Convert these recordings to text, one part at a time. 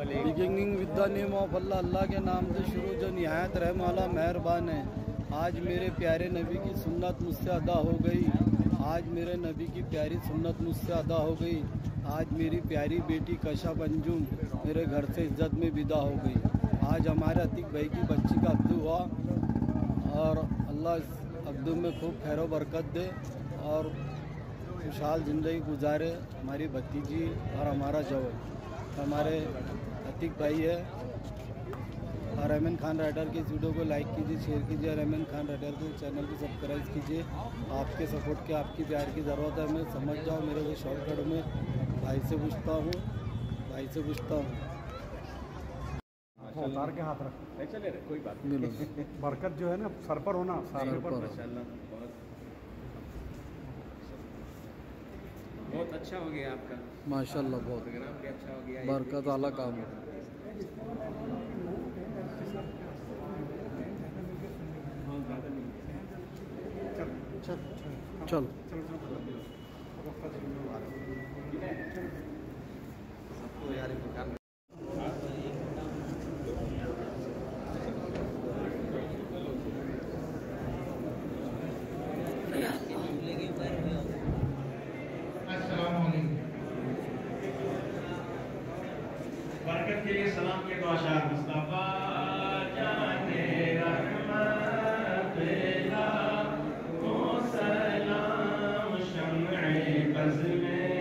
Beginning with the name of Allah, Allah के नाम से शुरू जो निहायत रहम वाला मेहरबान है। आज मेरे प्यारे नबी की सुन्नत मुझसे अदा हो गई। आज मेरे नबी की प्यारी सुन्नत मुझसे अदा हो गई। आज मेरी प्यारी बेटी कशफ अंजुम मेरे घर से इज्जत में विदा हो गई। आज हमारे अतीक भाई की बच्ची का अब्दू हुआ और अल्लाह अब्दू में खूब खैर बरकत दे और खुशहाल ज़िंदगी गुजारे। हमारी भतीजी और हमारा जवान हमारे अतीक भाई है। और रहमान खान राइडर के इस वीडियो को लाइक कीजिए, शेयर कीजिए। रहमान खान राइडर के चैनल को सब्सक्राइब कीजिए। आपके सपोर्ट के, आपकी प्यार की ज़रूरत है। मैं समझ जाओ मेरे को शॉर्टकट में भाई से पूछता हूँ। उतार के हाथ रख, चले रहे कोई बात नहीं। बरकत जो है ना सर पर होना, सारे पर। बहुत अच्छा हो गया आपका माशाल्लाह, बहुत प्रोग्राम भी अच्छा हो गया। बरकत वाला काम है। चल सबको यार काम बरकत के लिए सलाम के दो अशार मुस्तफा जाने रहमत बेला को सलाम शम्ए बज़ में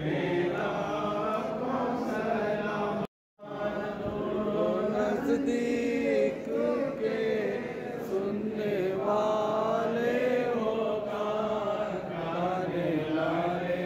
बेला को सलाम नज़दीक के सुनने वाले हो गाने लाले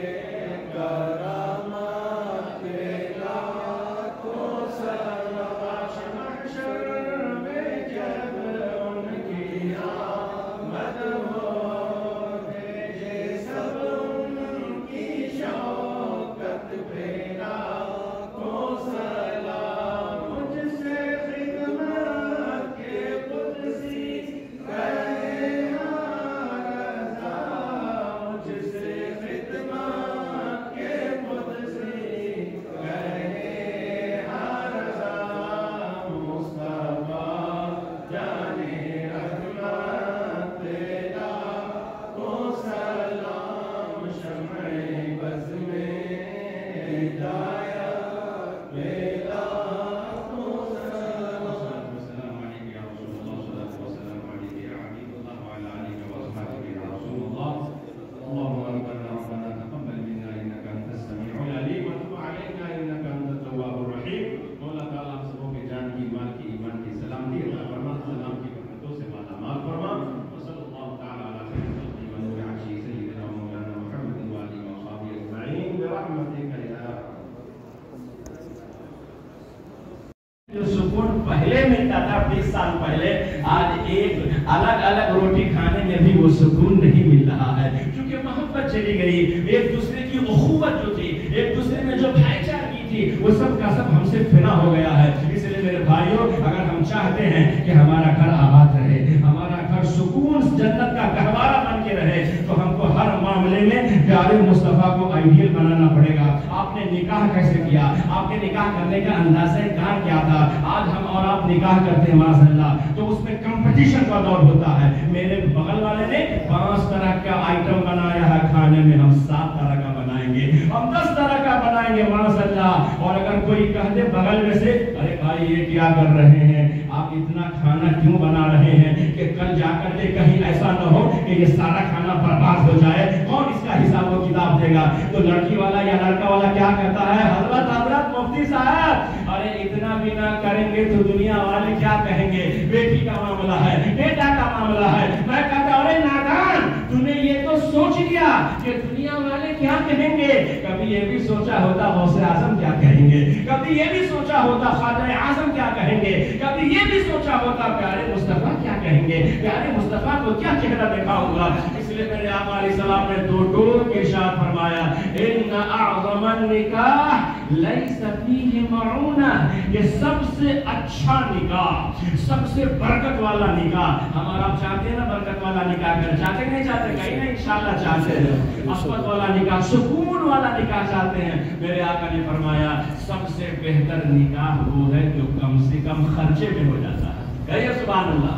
जो सुकून पहले मिलता था 20 साल पहले, आज एक अलग अलग रोटी खाने में भी वो सुकून नहीं मिल रहा है, क्योंकि मोहब्बत चली गई। एक दूसरे की उखुवत जो थी, एक दूसरे में जो भाईचारगी थी, वो सब का सब हमसे फिना हो गया है। इसलिए मेरे भाइयों, अगर हम चाहते हैं कि हमारा घर आबाद रहे, हमारा घर सुकून जन्नत का गहवारा बन के रहे, तो हमको हर मामले में प्यारे मुस्तफा को आइडियल बनाना पड़ेगा। आपने निकाह कैसे किया, आपके निकाह करने का अंदाज़े कार क्या था? आज हम और आप निकाह करते हैं माशाअल्लाह, तो उसमें कंपटीशन का दौर होता है। मेरे बगल वाले ने 5 तरह का आइटम बनाया है, खाने में हम 7 तरह का बनाएंगे, हम 10 तरह का बनाएंगे माशाअल्लाह। और अगर कोई कह दे बगल में से, अरे भाई ये क्या कर रहे हैं, आप इतना खाना क्यों बना रहे हैं, कि कल जाकर के कहीं ऐसा न हो कि ये सारा खाना बर्बाद हो जाए, कौन इसका हिसाब व किताब देगा? तो लड़की वाला या लड़का वाला क्या कहता है, हजरत मुफ्ती साहब, अरे इतना भी ना करेंगे तो दुनिया वाले क्या कहेंगे? बेटी का मामला है, बेटा का मामला है। मैं कहता हूं, अरे नादान, तूने ये तो सोच लिया कि दुनिया वाले क्या कहेंगे। कभी ये भी सोचा होता गौसे आजम क्या कहेंगे, कभी ये भी सोचा होता ख्वाजा आजम क्या कहेंगे, कभी ये भी सोचा होता प्यारे मुस्तफा क्या कहेंगे, प्यारे मुस्तफा को क्या चेहरा देखा होगा। इसलिए मेरे आका अलैहि सलाम ने 2 टोक के इरशाद फरमाया, इन्ना अअज़मन निकाह लैसा फीहि मऊना, ये सबसे अच्छा निकाह, सबसे बरकत वाला निकाह। हमारा आप चाहते हैं ना बरकत वाला निकाह कर, चाहते नहीं चाहते? कहीं ना इंशाल्लाह चाहते हैं। अफवत वाला निकाह, सुकून वाला निकाह चाहते हैं। मेरे आका ने फरमाया सबसे बेहतर निकाह वो है जो कम से कम खर्चे में हो जाता है। कहिए सुभान अल्लाह।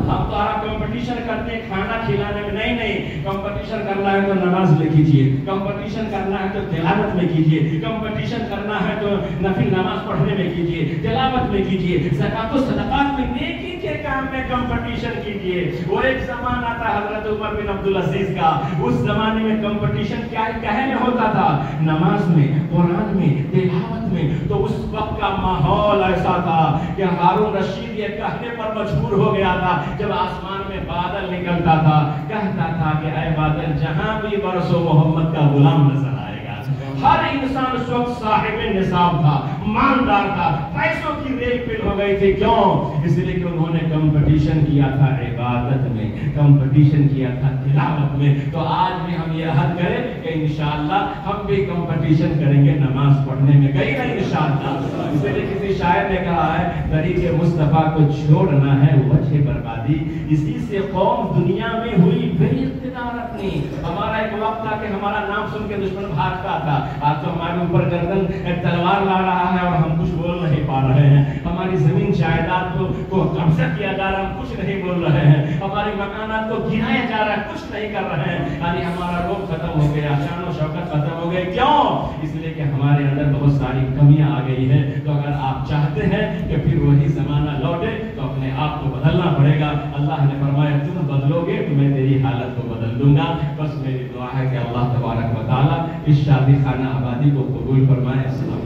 हम तो आप कंपटीशन करते हैं खाना खिलाने में, नहीं नहीं, कंपटीशन करना है तो नमाज में कीजिए, कंपटीशन करना है तो तिलावत में कीजिए, कंपटीशन करना है तो नफिल नमाज पढ़ने में कीजिए, तिलावत में कीजिए, ज़कात व सदक़ात में, नेकी के काम में कंपटीशन कीजिए। वो एक ज़माना था हज़रत उमर बिन अब्दुल अजीज का, उस जमाने में कंपटीशन क्या कहे में होता था? नमाज में, कुरान में, तिलावत में। तो उस वक्त का माहौल ऐसा था कि हारून रशीद ये कहने पर मजबूर हो गया था, जब आसमान में बादल निकलता था, कहता था कि ऐ बादल जहां भी बरसो मोहम्मद का गुलाम नजर आएगा। हर इंसान उस वक्त साहिब निसाब था, मालदार था, पैसों की रेल पिल हो गई थी। क्यों? इसलिए कि उन्होंने कंपटीशन किया था इबादत में, कंपटीशन किया था तिलावत में। तो आज भी हम ये अहद करें कि इंशाअल्लाह हम भी कंपटीशन करेंगे नमाज पढ़ने में, कहीं ना इंशाअल्लाह। इसलिए किसी शायर ने कहा है, तरीके मुस्तफा को छोड़ना है वजह बर्बादी, इसी से कौम दुनिया में हुई बेइख्तियार अपनी। हमारा एक वक्त था कि हमारा नाम सुन के दुश्मन भागता था, आज तो हमारे ऊपर गर्दन तलवार ला रहा है और हम कुछ बोल नहीं पा रहे हैं। हमारी जमीन जायदाद को कब्जा किया जा रहा है, हम कुछ नहीं बोल रहे हैं। हमारे मकानात को गिराया जा रहा है, कुछ नहीं कर रहे हैं। यानी हमारा रोब खत्म हो गया, शान और शौकत खत्म हो गए। क्यों? इसलिए कि हमारे अंदर बहुत सारी कमियां आ गई है। तो अगर आप चाहते हैं कि फिर वही जमाना लौटे तो अपने आप को बदलना पड़ेगा। अल्लाह ने फरमाया तुम बदलोगे तो मैं तेरी हालत को बदल दूंगा। बस मेरी दुआ है कि अल्लाह तबारक व तआला इस शादी खाना आबादी को कबूल फरमाए। अस्सलाम।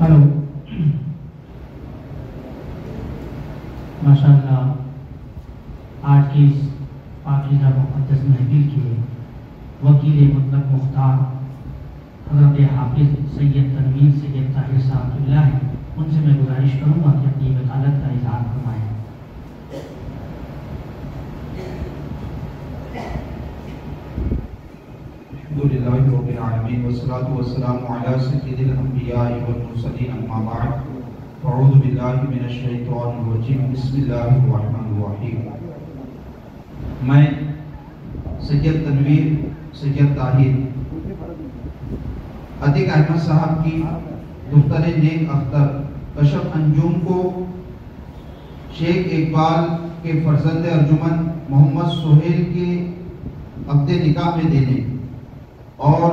हेलो, माशाअल्लाह आज की इस पाकीज़ा मुक़द्दस महफिल के वकील मुतलक मुख्तार हज़रत हाफिज़ सैयद तनवीर सैयद ताहिर साहब हैं, उनसे मैं गुजारिश करूँगा कि अपनी वकालत का इज़हार फरमाएँ। अल्हम्दुलिल्लाहि रब्बिल आलमीन वस्सलातु वस्सलामु अला सय्यिदिल अंबियाइ वल मुरसलीन अम्मा बाद अऊज़ु बिल्लाहि मिनश शैतानिर रजीम बिस्मिल्लाहिर रहमानिर रहीम। मैं सैयद तनवीर सैयद ताहिर अतीक अहमद साहब की दुख्तर नेक अख्तर कशफ अंजुम को शेख इकबाल के फर्जंद अर्जुमन मोहम्मद सोहेल के अब्दे निकाह में देने और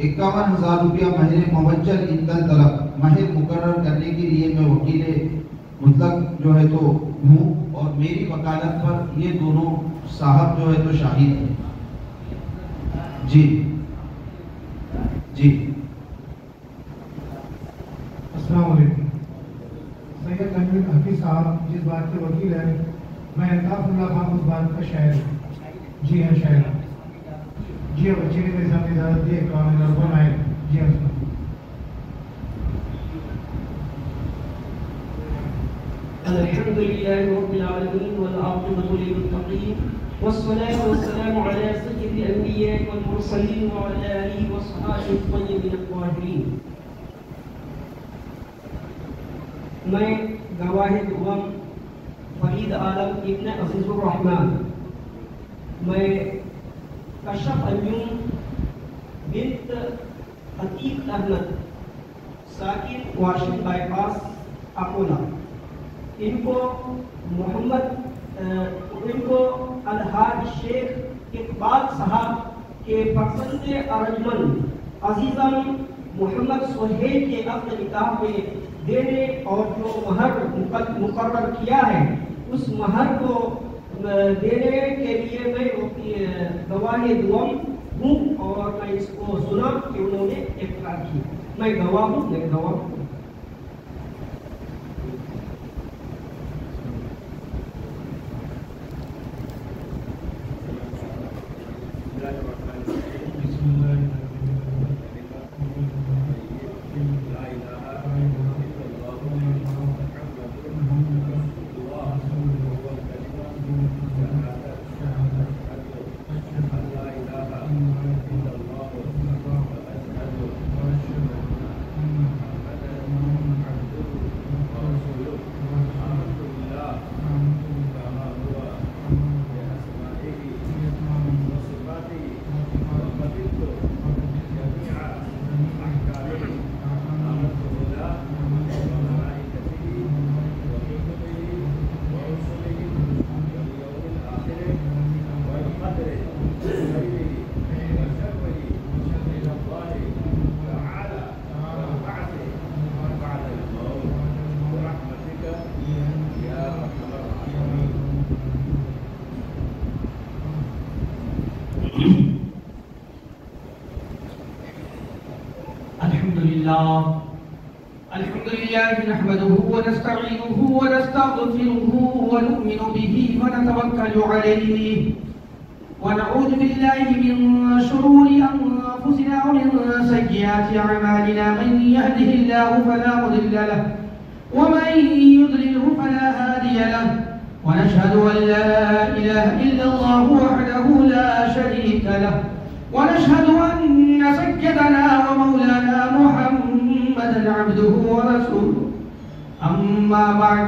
51,000 रुपया महर मुवज्जल इंदल तलब महर मुकर्रर करने के लिए मैं वकील मुतलक जो है तो हूँ और मेरी वकालत पर ये दोनों साहब जो है तो शाहिद हैं। जी जी अस्सलाम वालेकुम। सैयद तनवीर हफीज साहब जिस बात के वकील हैं, मैं अल्ताफुल्लाह खान उस बात का शायर हूँ। जी हाँ शायर। जी हाँ, बच्चे ने मेरे सामने इजाज़त दी है काम लड़कों आए। जी हाँ अल्हम्दुलिल्लाहि रब्बिल आलमीन वल आक़िबतु लिल मुत्तक़ीन वस्सलातु वस्सलामु अला सय्यिदिल अंबिया'i वल मुरसलीन व अला आलिहि व अस्हाबिहि अत-तय्यिबीन अत-ताहिरीन। मैं गवाह दुआम फरीद आलम इब्न अजीजुर रहमान, मैं कशफ अंजुम बिन्त अतीक अहमद साकिन वाशिंग बाईपास अकोला, इनको अलहाज शेख इकबाल साहब के फर्जंद अर्जुमन अजीज़म मोहम्मद सोहेल के अब्द निकाह में देने और जो महर मुकर्रर किया है उस महर को देने के लिए मैं गवाह दुआम हूँ और मैं इसको सुना कि उन्होंने इकरार किया। मैं गवाह हूँ, मैं गवाह हूँ। लिल्लाह अल्हम्दुलिल्लाह नहमदुहु व नस्तईनुहु व नस्तगफिरुहु व नु'मिनु बिही व नतवक्कलु अलैहि व नऊज़ु बिल्लाहि मिन शुरूरि अनफुसिना व मिन सय्यिआति अअमालिना मन यहदिहिल्लाहु फला मुदिल्ल लहु व मन युद्लिलहु फला हादिय लहु व नशहदु अन ला इलाहा इल्लल्लाहु वहदहु ला शरीका लहु व नशहदु अन्ना सय्यदना व मौलाना मुहम्मदन अब्दुहु व रसूलुहु अम्मा बअद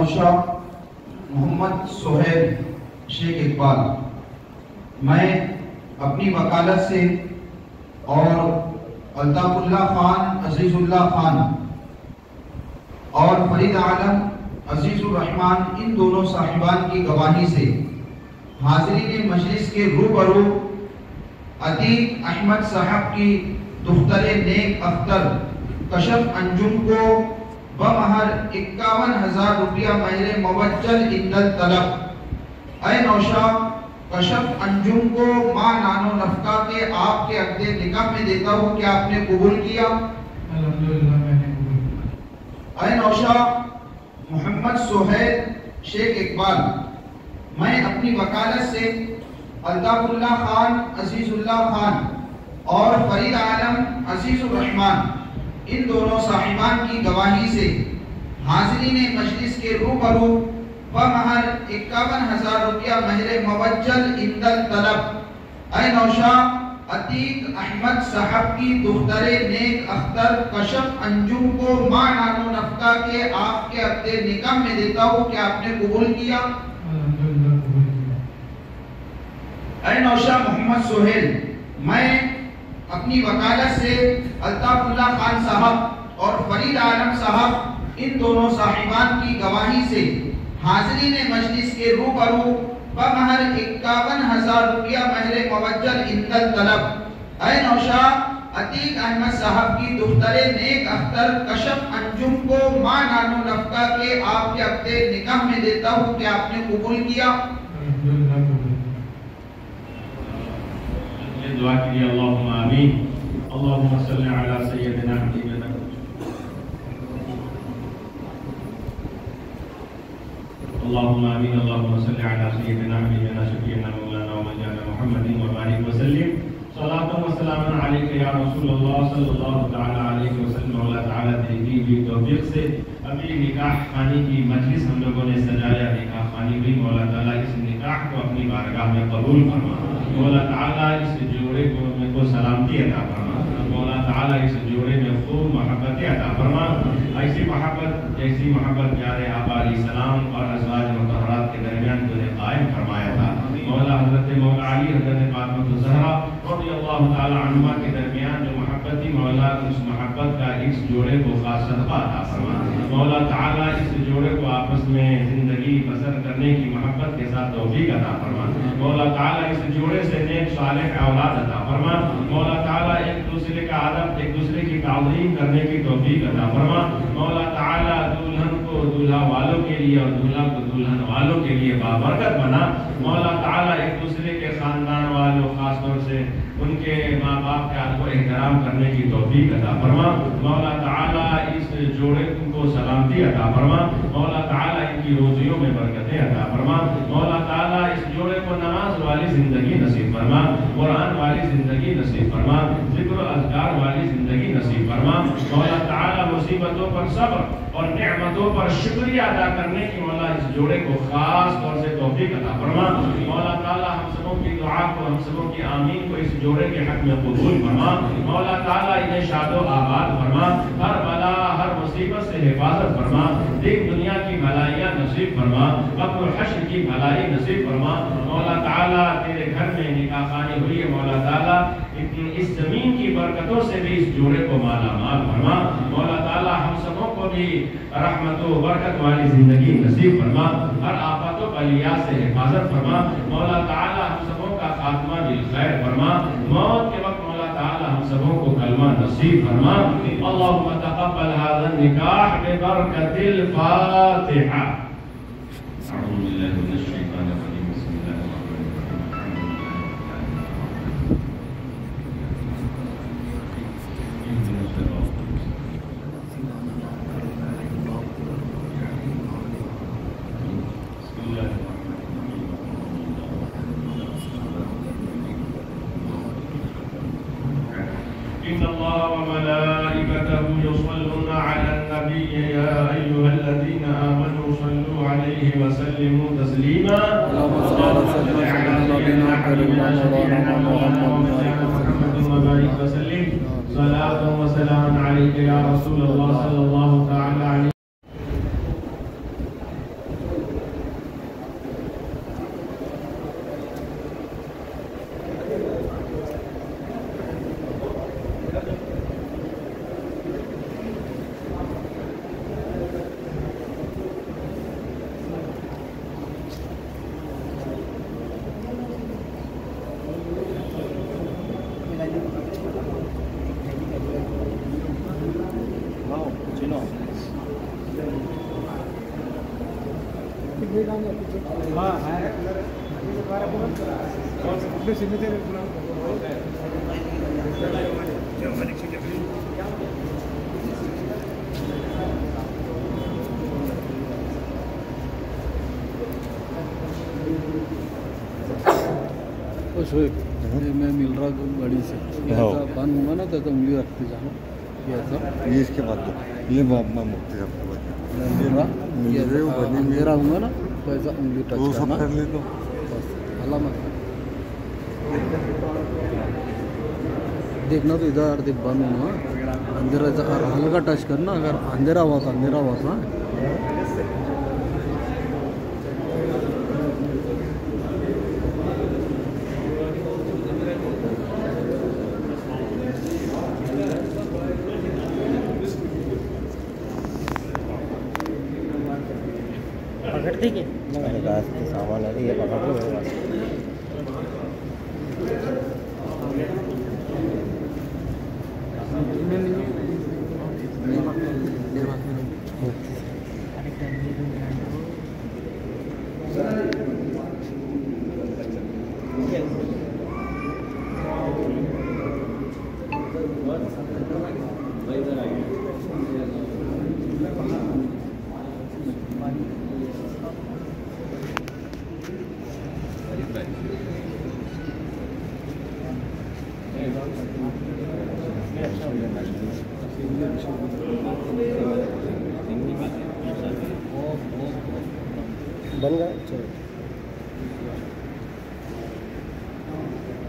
नौशाद मोहम्मद सोहेल शेख इकबाल, मैं अपनी वकालत से और अल्ताफुल्लाह खान अजीजुल्लाह खान और फरीद आलम अजीजुर रहमान इन दोनों साहिबान की गवाही से हाज़रीन मजलिस के रूबरू अतीक अहमद साहब की दुख्तरे नेक अख्तर कशफ अंजुम को बमहर 51,000 रुपया महरे मुवज्जल इंदल तलब। ऐ नौशाद कशफ अंजुम को मां नानो नफका के आपके अक़्दे निकाह में देता हूँ, क्या आपने कबूल किया? अल्हम्दुलिल्लाह मैंने कबूल किया। ऐ नौशाद मोहम्मद सोहेल शेख इकबाल, मैं अपनी वकालत से अल्ताफुल्लाह खान अजीजुल्लाह खान और फरीद आलम अजीजुर रहमान इन दोनों साहिबान की गवाही से हाज़रीन मजलिस के रूबरू बमहर 51,000 रुपया महरे मुवज्जल इंदल तलब ऐ नौशाद अतीक अहमद साहब की दुख्तरे नेक अख्तर कशफ अंजुम को मां नानो नफका के आपके अक़्दे निकाह में देता हूँ, क्या आपने कबूल किया? अल्हम्दुलिल्लाह कबूल किया। ऐ नौशाद मोहम्मद सोहेल, मैं अपनी वकालत से अल्ताफुल्लाह खान साहब और फरीद आलम साहब इन दोनों साहिबान की गवाही से हाज़रीन मजलिस के रूबरू बमहर 51,000 रुपया महरे मुवज्जल इंदल तलब ऐ नौशाद अतीक अहमद साहब की दुख्तरे नेक अख्तर कशफ अंजुम को मां नानो नफका के आपके अक़्दे निकाह में देता हूँ, क्या आपने कबूल किया? अल्हम्दुलिल्लाह कबूल किया। दुआ कीजिए अल्लाहुम्मा आमीन। अल्लाहुम्मा सल्ली अला सय्यिदिना हबीबिना अल्लाहुम्मा आमीन। अल्लाहुम्मा सल्ली अला सय्यिदिना हबीबिना शफीना मौलाना व मौलाना मुहम्मदिन व बारिक व सल्लिम सलातु व सलामन अलैका या रसूलल्लाह सल्लल्लाहु तआला अलैहि वसल्लम। अल्लाह ताला तेरी भी तौफीक से अभी निकाह खानी की मजलिस हम लोगों ने सजाया, निकाह खानी हुई। मौला ताला इस निकाह को अपनी बारगाह में कबूल फरमा। मौला ताला इस जोड़े को सलामती अता फरमा। मौला ताला इस जोड़े में खूब मोहब्बत अता फरमा। ऐसी मोहब्बत जैसी मोहब्बत प्यारे आबा अलैहिस्सलाम और अज़वाज मुतहहरात के दरमियान तूने कायम फरमाया था। मौला हजरत मौला अली हजरत फातिमा ज़हरा रज़ियल्लाहु ताला अन्हा के दरमियान जो मोहब्बत थी, मौला उस मोहब्बत का इस जोड़े को खास सदका अता फरमा। मौला ताला इस जोड़े को आपस में जिंदगी बसर करने की मोहब्बत के साथ तौफीक अता फरमा। मौला ताला इस जोड़े से नेक सालेह औलाद अता फरमा। मौला ताला एक दूसरे का अदब, एक दूसरे की ताज़ीम करने की तौफीक अता फरमा। मौला ताला दुल्हन को दूल्हा वालों के लिए और दूल्हा को दुल्हन वालों के लिए बाबरकत बना। मौला ताला एक दूसरे के खानदान वालों, खास तौर से उनके माँ बाप का अदब एहतराम करने की तौफीक अता फरमा। मौला ताला इस जोड़े को सलामती अता फरमा। मौला ताला इनकी रोजियों में बरकतें अता फरमा। मौला ताला इस जोड़े को नमाज वाली जिंदगी नसीब फरमा, कुरान वाली जिंदगी नसीब फरमा, जिक्र अज़कार वाली जिंदगी नसीब फरमा। मौला ताला मुसीबतों पर सब्र और नेमतों पर शुक्रिया अदा करने की मौला इस जोड़े को खास तौर से तौफीक अता फरमा। मौला ताला हम सबों की दुआ को, हम सबों की आमीन को इस जोड़े के हक में कबूल फरमा। मौला ताला इन्हें शादो आबाद फरमा, हर बला हर मुसीबत से हिफाजत फरमा, दीन दुनिया की भलाइयाँ नसीब फरमा, कब्र हश्र की भलाई नसीब फरमा। मौला ताला तेरे घर में निकाह खानी हुई है, मौला ताला इस जमीन की बरकतों से भी इस जोड़े को माला माल फरमा। मौला ताला हम सबों को भी रहमत व बरकत वाली जिंदगी नसीब फरमा, हर आफतों बलिया से हिफाजत फरमा। मौला ताला हम सबों का खात्मा बिल खैर फरमा। मौत के वक्त मौला ताला हम सबों को कलमा नसीब फरमा। अल्लाहुम्मा तक़ब्बल हाज़ा निकाह बिबरकतिल फातिहा। अऊज़ु बिल्लाहि मिनश शैतानिर रजीम। बिस्मिल्लाहिर मैं मिल रहा गाड़ी से बंद हुआ ना, तो उंगली रखते जाना ये इसके बाद ये मुक्ति अंधेरा हुआ ना, तो ऐसा उंगली टच करना कर ले, तो बस हल्ला मत देखना। तो इधर देख बंद हुआ, अंधेरा हल्का टच करना, अगर अंधेरा हुआ था ठीक है सामान है ये पकड़ लो। बन गया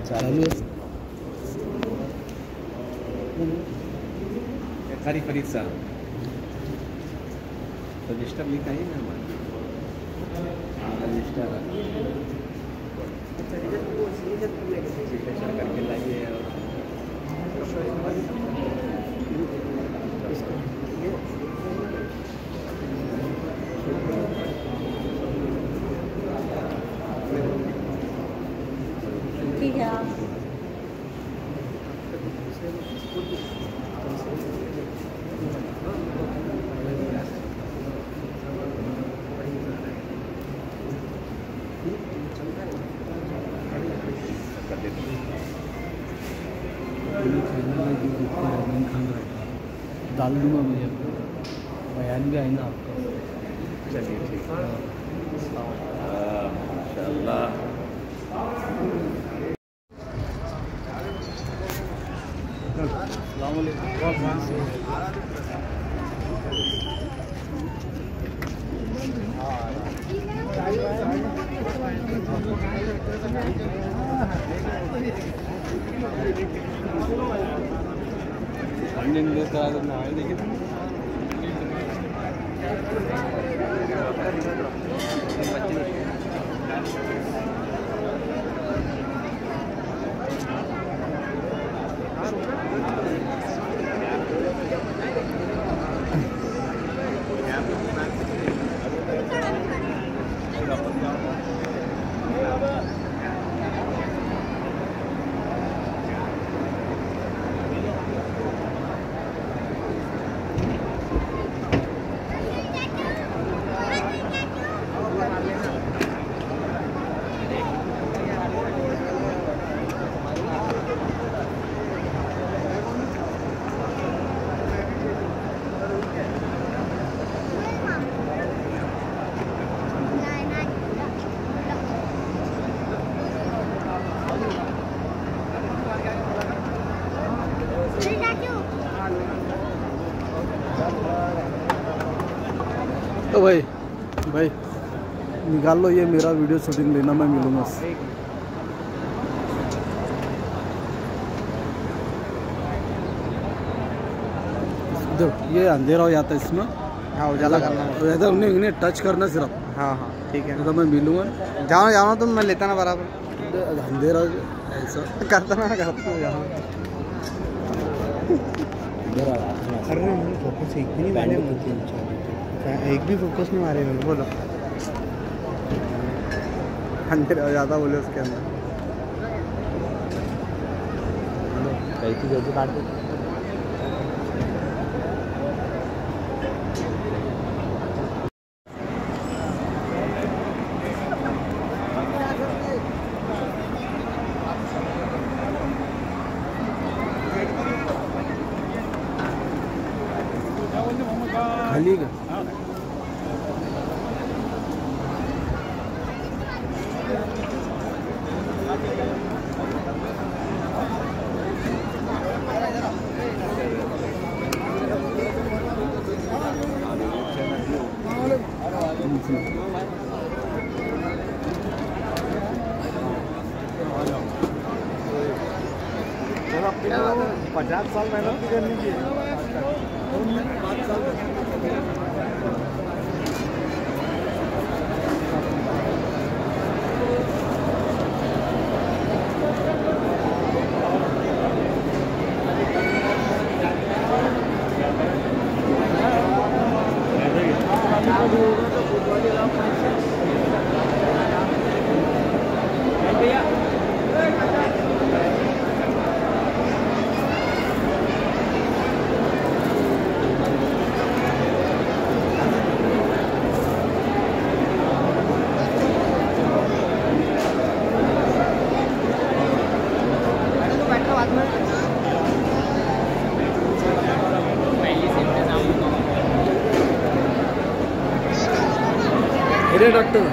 चालू कारी फरीद साहब तो डिस्टर्ब लिखा ही ना हमारे सिग्नेचर करके लाइए और ठीक है आप डाल दूंगा मुझे बयान भी आए ना आपका। चलिए ठीक है माशाल्लाह। तो भाई निकाल लो ये मेरा वीडियो शूटिंग लेना, मैं मिलूँगा। ये अंधेरा हो जाता है इसमें। हाँ उजाला करना वैसे उन्हें टच करना सिर्फ। हाँ हाँ ठीक है तो मैं मिलूँगा। जाओ तुम, मैं लेता ना बराबर। अंधेरा ऐसा करता ना जाओ। अरे फोकस एक भी नहीं मारे, एक भी फोकस नहीं मारे मैंने। बोलो अंधेरा ज़्यादा बोले उसके अंदर कैसी जैसे काट दो। खाली का चलो 50 साल मेहनत करनी चाहिए। अरे डॉक्टर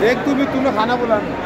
देख तू भी, तूने खाना बुलाना।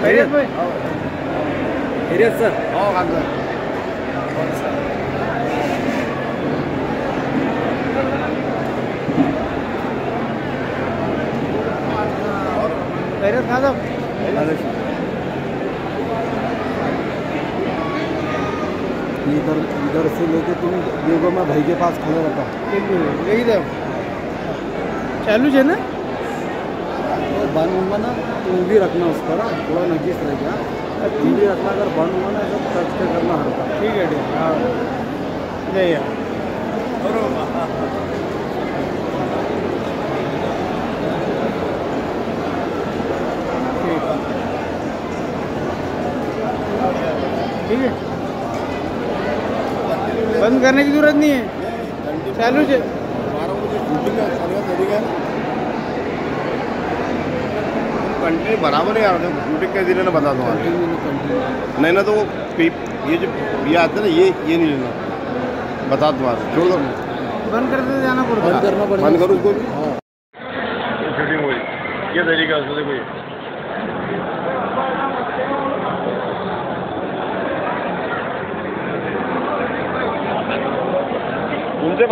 खैरियत भाई? खैरियत सर? खैरियत खान साहब? इधर से लेके तुम देखो, मैं भाई के पास खड़े रहता हूँ। इधर चालू है ना, बंद होगा ना तो वो भी रखना उस पर, थोड़ा नकीस रहेगा, वो भी रखना। अगर बंद होगा ना तो टच के करना हल्का। ठीक है, ठीक है। हाँ नहीं यार, ठीक है, बंद करने की जरूरत नहीं है, चालू है। कंटिन्यू बराबर है यार, शूटिंग के दिन बता दूँ नहीं ना तो वो ये जो ये आता है ना, ये नहीं लेना, बता दूँ छोड़ दो, बंद करते जाना पड़ता, बंद करना पड़ेगा, बंद करो उसको। शूटिंग हुई ये तरीका से देखो, उनसे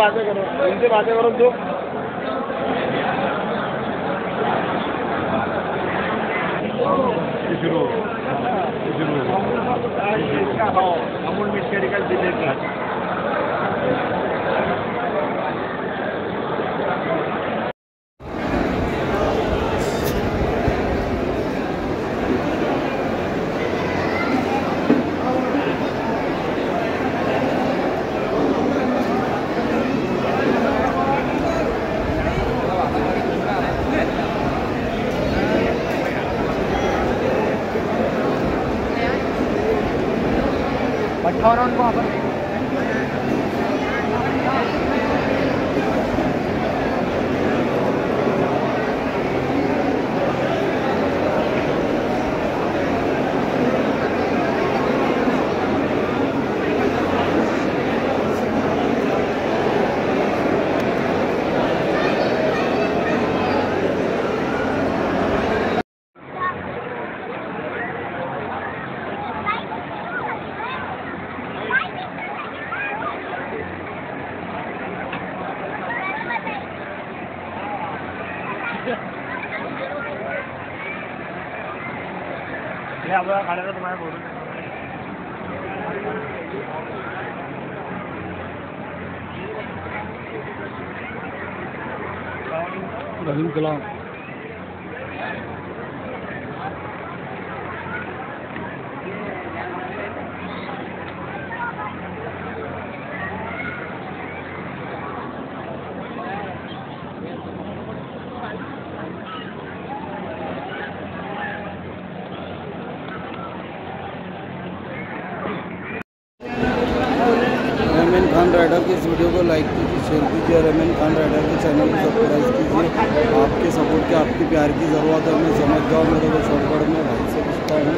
बातें करो तो शुरू अमूल मिट मेडिकल जिले का रहीम कलाम। रहमान खान राइडर की इस वीडियो को लाइक कीजिए, शेयर कीजिए, रहमान खान राइडर के चैनल को सब्सक्राइब कीजिए। आपके सपोर्ट के, आपके प्यार की ज़रूरत है। मैं समझ जाओ, मेरे को शॉर्टकट में भाई से पूछता हूँ,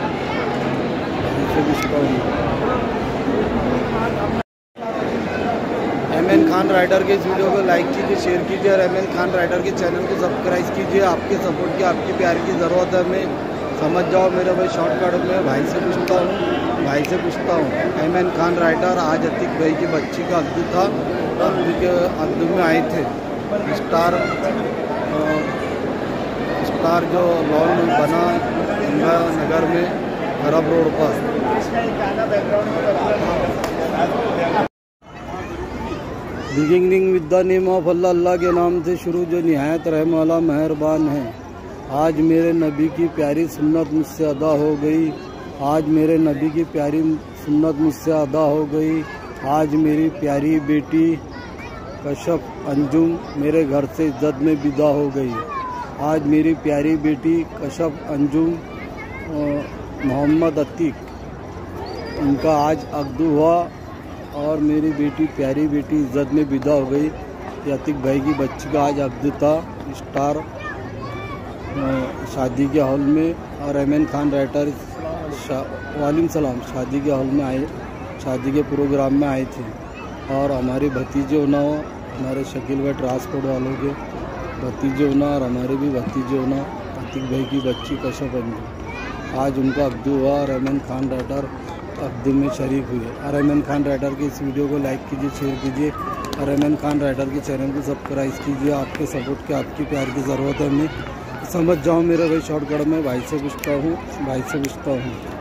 रहमान खान राइडर के इस वीडियो को लाइक कीजिए, शेयर कीजिए, रहमान खान राइडर के चैनल को सब्सक्राइब कीजिए। आपके सपोर्ट की, आपके प्यार की ज़रूरत है। मैं समझ जाओ, मेरे भाई शॉर्टकट में भाई से पूछता हूँ, रहमान खान राइडर आज अतीक भाई की बच्ची का अब्दू था, अब्दू में आए थे। स्टार जो लॉन बना गंगा नगर में अरब रोड पर। Beginning with the name of Allah, Allah के नाम से शुरू जो निहायत रहम वाला मेहरबान है। आज मेरे नबी की प्यारी सुन्नत मुझसे अदा हो गई, आज मेरे नबी की प्यारी सुन्नत मुझसे अदा हो गई। आज मेरी प्यारी बेटी कशफ अंजुम मेरे घर से इज्जत में विदा हो गई। आज मेरी प्यारी बेटी कशफ अंजुम मोहम्मद अतीक, उनका आज अब्दू हुआ और मेरी बेटी, प्यारी बेटी इज्जत में विदा हो गई। ये अतीक भाई की बच्ची का आज अब्दू था। स्टार शादी के हॉल में और रहमान खान राइटर वालेकुम सलाम शादी के हॉल में आए, शादी के प्रोग्राम में आए थे। और हमारे भतीजे होना, हमारे शकील भाई ट्रांसपोर्ट वालों के भतीजे होना और हमारे भी भतीजे होना, अतीक भाई की बच्ची कशफ अंजुम। आज उनका अब्दू हुआ और रहमान खान राइडर अब्दू में शरीक हुए। रहमान खान राइडर की इस वीडियो को लाइक कीजिए, शेयर कीजिए। रहमान खान राइडर के चैनल को सब्सक्राइब कीजिए। आपके सपोर्ट की, आपकी प्यार की ज़रूरत है हमें। समझ जाओ मेरे भाई, शॉर्टकट में भाई से पूछता हूँ।